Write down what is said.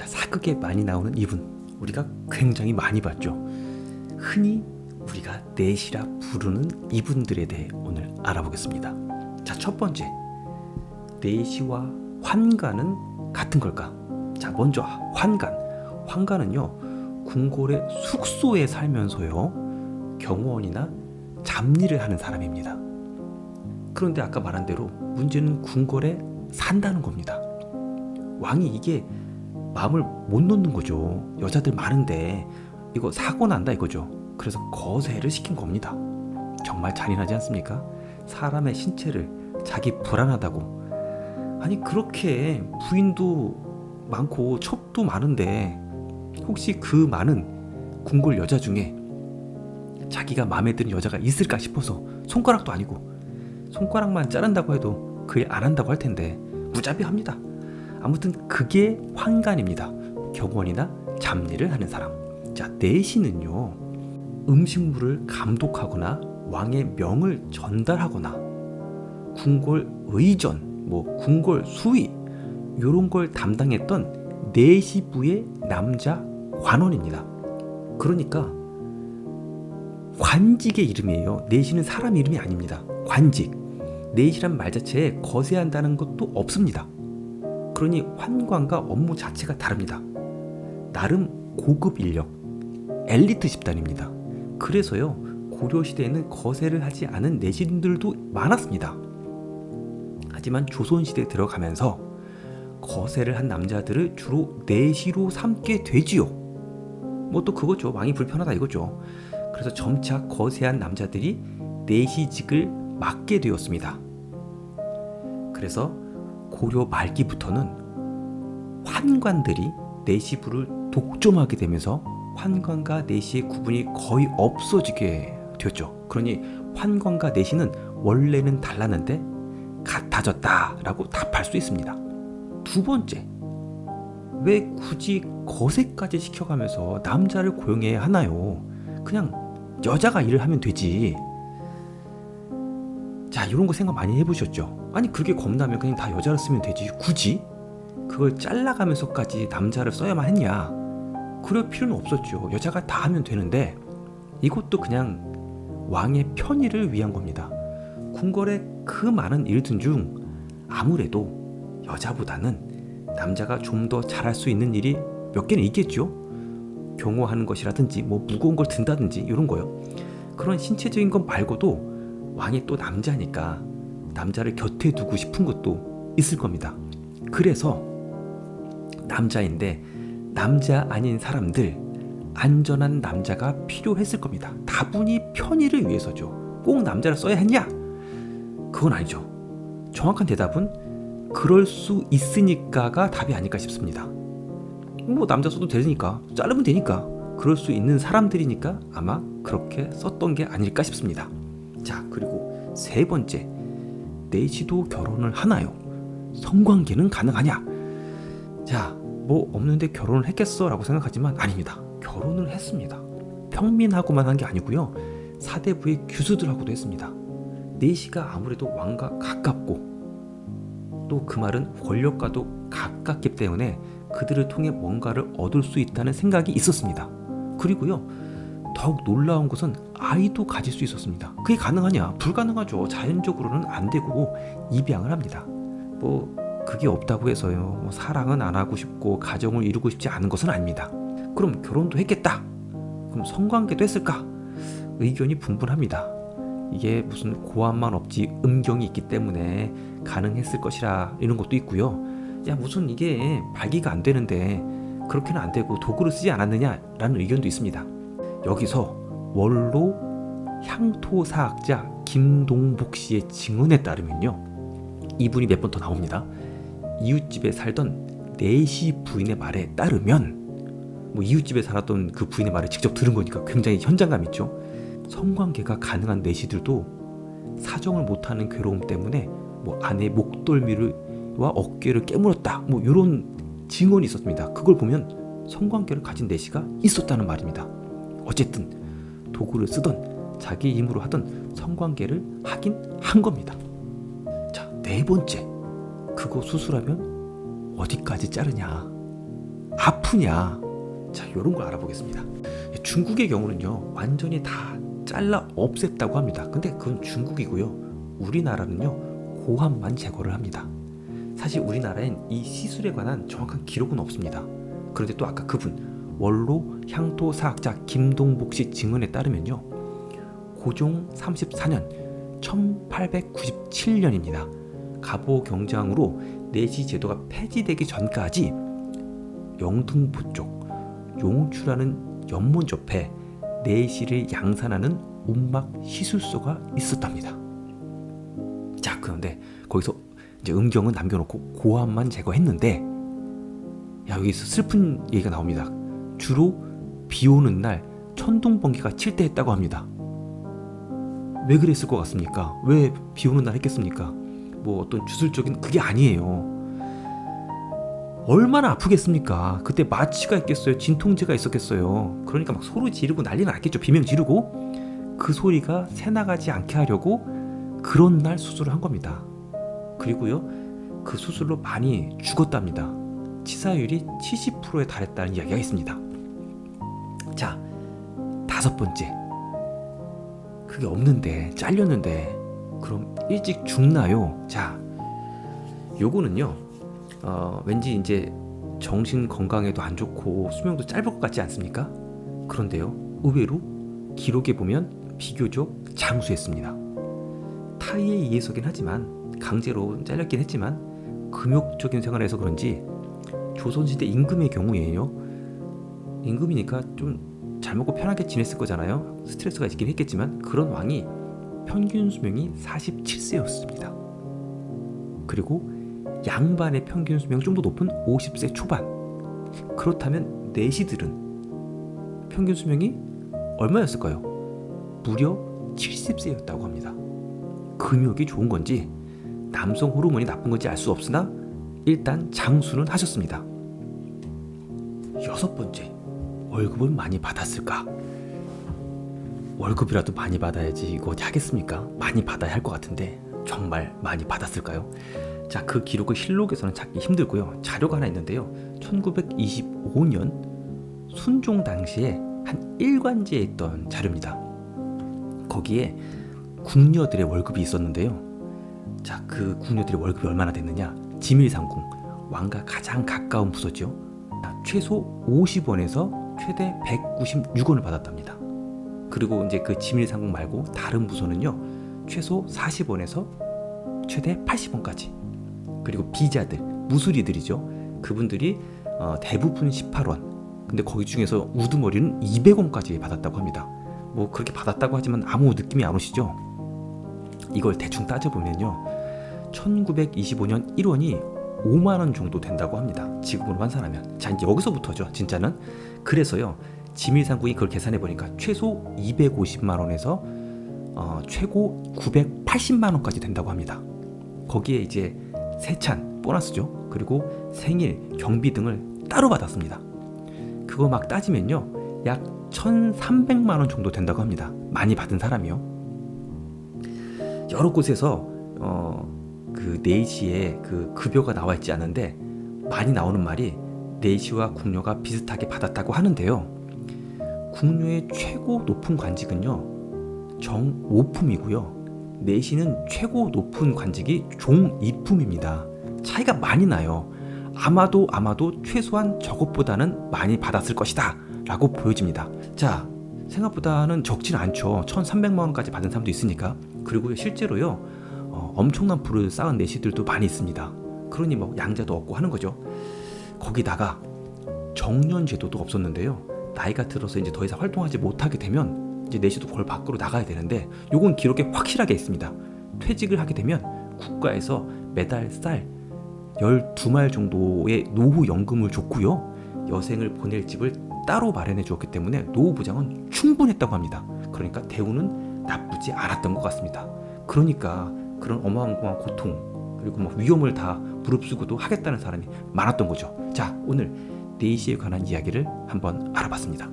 자, 사극에 많이 나오는 이분, 우리가 굉장히 많이 봤죠. 흔히 우리가 내시라 부르는 이분들에 대해 오늘 알아보겠습니다. 자, 첫 번째, 내시와 환관은 같은 걸까? 자, 먼저 환관. 환관은요, 궁궐의 숙소에 살면서요, 경호원이나 잡일을 하는 사람입니다. 그런데 아까 말한 대로 문제는 궁궐에 산다는 겁니다. 왕이 이게 마음을 못 놓는 거죠. 여자들 많은데 이거 사고 난다 이거죠. 그래서 거세를 시킨 겁니다. 정말 잔인하지 않습니까? 사람의 신체를 자기 불안하다고. 아니, 그렇게 부인도 많고 첩도 많은데 혹시 그 많은 궁궐 여자 중에 자기가 마음에 드는 여자가 있을까 싶어서, 손가락도 아니고 손가락만 자른다고 해도 그 일 안 한다고 할 텐데 무자비합니다. 아무튼 그게 환관입니다. 경호원이나 잡일을 하는 사람. 자, 내시는요, 음식물을 감독하거나 왕의 명을 전달하거나 궁궐 의전, 궁궐 수위 이런 걸 담당했던 내시부의 남자 관원입니다. 그러니까 관직의 이름이에요. 내시는 사람 이름이 아닙니다. 관직. 내시란 말 자체에 거세한다는 것도 없습니다. 그러니 환관과 업무 자체가 다릅니다. 나름 고급 인력, 엘리트 집단입니다. 그래서요, 고려시대에는 거세를 하지 않은 내신들도 많았습니다. 하지만 조선시대에 들어가면서 거세를 한 남자들을 주로 내시로 삼게 되지요. 또 그거죠. 왕이 불편하다 이거죠. 그래서 점차 거세한 남자들이 내시직을 맡게 되었습니다. 그래서 고려 말기부터는 환관들이 내시부를 독점하게 되면서 환관과 내시의 구분이 거의 없어지게 되었죠. 그러니 환관과 내시는 원래는 달랐는데 같아졌다라고 답할 수 있습니다. 두 번째, 왜 굳이 거세까지 시켜가면서 남자를 고용해야 하나요? 그냥 여자가 일을 하면 되지. 자, 이런 거 생각 많이 해보셨죠? 아니, 그게 겁나면 그냥 다 여자를 쓰면 되지. 굳이 그걸 잘라가면서까지 남자를 써야만 했냐? 그럴 필요는 없었죠. 여자가 다 하면 되는데 이것도 그냥 왕의 편의를 위한 겁니다. 궁궐의 그 많은 일들 중 아무래도 여자보다는 남자가 좀 더 잘할 수 있는 일이 몇 개는 있겠죠. 경호하는 것이라든지 무거운 걸 든다든지 이런 거요. 그런 신체적인 것 말고도 왕이 또 남자니까 남자를 곁에 두고 싶은 것도 있을 겁니다. 그래서 남자인데 남자 아닌 사람들, 안전한 남자가 필요했을 겁니다. 다분히 편의를 위해서죠. 꼭 남자를 써야 했냐? 그건 아니죠. 정확한 대답은 그럴 수 있으니까가 답이 아닐까 싶습니다. 남자 써도 되니까, 자르면 되니까, 그럴 수 있는 사람들이니까 아마 그렇게 썼던 게 아닐까 싶습니다. 자, 그리고 세 번째, 내시도 결혼을 하나요? 성관계는 가능하냐? 자, 없는데 결혼을 했겠어? 라고 생각하지만 아닙니다. 결혼을 했습니다. 평민하고만 한 게 아니고요, 사대부의 규수들하고도 했습니다. 내시가 아무래도 왕과 가깝고 또 그 말은 권력과도 가깝기 때문에 그들을 통해 뭔가를 얻을 수 있다는 생각이 있었습니다. 그리고요, 더욱 놀라운 것은 아이도 가질 수 있었습니다. 그게 가능하냐? 불가능하죠. 자연적으로는 안 되고 입양을 합니다. 그게 없다고 해서요, 사랑은 안 하고 싶고 가정을 이루고 싶지 않은 것은 아닙니다. 그럼 결혼도 했겠다. 그럼 성관계도 했을까? 의견이 분분합니다. 이게 무슨 고함만 없지 음경이 있기 때문에 가능했을 것이라 이런 것도 있고요. 야, 무슨 이게 발기가 안 되는데 그렇게는 안 되고 도구를 쓰지 않았느냐라는 의견도 있습니다. 여기서 원로 향토사학자 김동복 씨의 증언에 따르면요, 이분이 몇 번 더 나옵니다. 이웃집에 살던 내시 부인의 말에 따르면, 이웃집에 살았던 그 부인의 말을 직접 들은 거니까 굉장히 현장감 있죠. 성관계가 가능한 내시들도 사정을 못하는 괴로움 때문에 아내의 목덜미와 어깨를 깨물었다, 이런 증언이 있었습니다. 그걸 보면 성관계를 가진 내시가 있었다는 말입니다. 어쨌든 도구를 쓰던 자기 힘으로 하던 성관계를 하긴 한 겁니다. 자, 네 번째, 그거 수술하면 어디까지 자르냐? 아프냐? 자, 이런 걸 알아보겠습니다. 중국의 경우는요, 완전히 다 잘라 없앴다고 합니다. 근데 그건 중국이고요. 우리나라는요, 고함만 제거를 합니다. 사실 우리나라엔 이 시술에 관한 정확한 기록은 없습니다. 그런데 또 아까 그분 원로 향토사학자 김동복 씨 증언에 따르면요, 고종 34년 1897년입니다. 갑오 경장으로 내시 제도가 폐지되기 전까지 영등포 쪽 용추라는 연못 옆에 내시를 양산하는 움막 시술소가 있었답니다. 자, 그런데 거기서 이제 음경은 남겨놓고 고함만 제거했는데, 야, 여기서 슬픈 얘기가 나옵니다. 주로 비 오는 날 천둥 번개가 칠 때 했다고 합니다. 왜 그랬을 것 같습니까? 왜 비 오는 날 했겠습니까? 뭐 어떤 주술적인 그게 아니에요. 얼마나 아프겠습니까? 그때 마취가 있겠어요? 진통제가 있었겠어요? 그러니까 막 소리 지르고 난리 났겠죠. 비명 지르고. 그 소리가 새나가지 않게 하려고 그런 날 수술을 한 겁니다. 그리고요, 그 수술로 많이 죽었답니다. 치사율이 70%에 달했다는 이야기가 있습니다. 자, 5번째. 그게 없는데, 잘렸는데 그럼 일찍 죽나요? 자, 요거는요, 왠지 이제 정신 건강에도 안 좋고 수명도 짧을 것 같지 않습니까? 그런데요, 의외로 기록에 보면 비교적 장수했습니다. 타의에 의해서긴 하지만, 강제로 잘렸긴 했지만 금욕적인 생활을 해서 그런지 조선시대 임금의 경우에요, 임금이니까 좀 잘 먹고 편하게 지냈을 거잖아요. 스트레스가 있긴 했겠지만 그런 왕이 평균 수명이 47세였습니다. 그리고 양반의 평균 수명이 좀 더 높은 50세 초반. 그렇다면 내시들은 평균 수명이 얼마였을까요? 무려 70세였다고 합니다. 금욕이 좋은 건지 남성 호르몬이 나쁜 건지 알 수 없으나 일단 장수는 하셨습니다. 6번째, 월급을 많이 받았을까? 월급이라도 많이 받아야지 이거 어디 하겠습니까? 많이 받아야 할 것 같은데 정말 많이 받았을까요? 자, 그 기록을 실록에서는 찾기 힘들고요. 자료가 하나 있는데요. 1925년 순종 당시에 한 일관지에 있던 자료입니다. 거기에 궁녀들의 월급이 있었는데요. 자, 그 궁녀들의 월급이 얼마나 됐느냐? 지밀상궁, 왕과 가장 가까운 부서죠. 최소 50원에서 최대 196원을 받았답니다. 그리고 이제 그 지밀상궁 말고 다른 부서는요, 최소 40원에서 최대 80원까지. 그리고 비자들, 무술이들이죠. 그분들이 대부분 18원. 근데 거기 중에서 우두머리는 200원까지 받았다고 합니다. 뭐 그렇게 받았다고 하지만 아무 느낌이 안 오시죠? 이걸 대충 따져보면요, 1925년 1원이 5만원 정도 된다고 합니다. 지금으로 환산하면. 자, 이제 여기서부터죠, 진짜는. 그래서요, 지밀상궁이 그걸 계산해보니까 최소 250만원에서 최고 980만원까지 된다고 합니다. 거기에 이제 세찬, 보너스죠. 그리고 생일, 경비 등을 따로 받았습니다. 그거 막 따지면요, 약 1300만원 정도 된다고 합니다. 많이 받은 사람이요. 여러 곳에서 그 내시에 그 급여가 나와 있지 않은데 많이 나오는 말이 내시와 궁녀가 비슷하게 받았다고 하는데요. 궁녀의 최고 높은 관직은요, 정오품이고요. 내시는 최고 높은 관직이 종이품입니다. 차이가 많이 나요. 아마도 최소한 저것보다는 많이 받았을 것이다 라고 보여집니다. 자, 생각보다는 적진 않죠. 1300만원까지 받은 사람도 있으니까. 그리고 실제로요, 엄청난 부를 쌓은 내시들도 많이 있습니다. 그러니 뭐 양자도 없고 하는 거죠. 거기다가 정년 제도도 없었는데요. 나이가 들어서 이제 더 이상 활동하지 못하게 되면 이제 내시도 벌 밖으로 나가야 되는데, 요건 기록에 확실하게 있습니다. 퇴직을 하게 되면 국가에서 매달 쌀 12말 정도의 노후연금을 줬고요. 여생을 보낼 집을 따로 마련해 주었기 때문에 노후 보장은 충분했다고 합니다. 그러니까 대우는 나쁘지 않았던 것 같습니다. 그러니까 그런 어마어마한 고통 그리고 막 위험을 다 무릅쓰고도 하겠다는 사람이 많았던 거죠. 자, 오늘 내시에 관한 이야기를 한번 알아봤습니다.